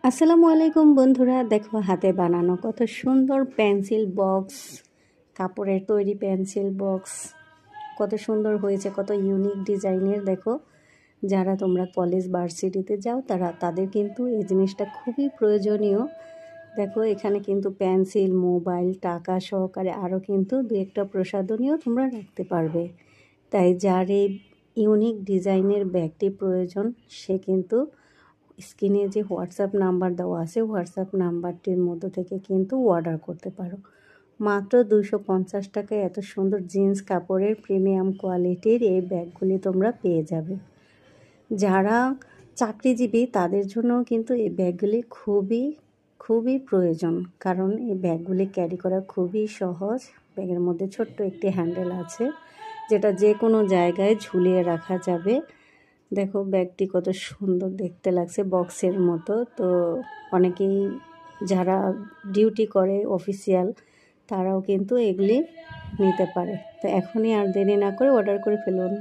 আসসালামু আলাইকুম বন্ধুরা, দেখো হাতে বানানো কত সুন্দর পেন্সিল বক্স, কাপড়ের তৈরি পেন্সিল বক্স কত সুন্দর হয়েছে, কত ইউনিক ডিজাইনের। দেখো যারা তোমরা কলেজ ভার্সিটিতে যাও তাদের কিন্তু এই জিনিসটা খুবই প্রয়োজনীয়। দেখো এখানে কিন্তু পেন্সিল, মোবাইল, টাকা সহকারে আরও কিন্তু দু একটা প্রসাধনীও তোমরা রাখতে পারবে। তাই যার এই ইউনিক ডিজাইনের ব্যাগটি প্রয়োজন সে কিন্তু স্ক্রিনে যে হোয়াটসঅ্যাপ নাম্বার দেওয়া আছে হোয়াটসঅ্যাপ নাম্বারটির মধ্যে থেকে কিন্তু অর্ডার করতে পারো। মাত্র 250 টাকায় এত সুন্দর জিন্স কাপড়ের প্রিমিয়াম কোয়ালিটির এই ব্যাগগুলি তোমরা পেয়ে যাবে। যারা চাকরিজীবী তাদের জন্য কিন্তু এই ব্যাগগুলি খুবই প্রয়োজন, কারণ এই ব্যাগগুলি ক্যারি করা খুবই সহজ। ব্যাগের মধ্যে ছোট্ট একটি হ্যান্ডেল আছে যেটা যে কোনো জায়গায় ঝুলিয়ে রাখা যাবে। দেখো ব্যাগটি কত সুন্দর দেখতে লাগছে, বক্সের মতো। তো অনেকেই যারা ডিউটি করে অফিসিয়াল তারাও কিন্তু এগুলি নিতে পারে। তো এখনই আর দেরি না করে অর্ডার করে ফেলুন।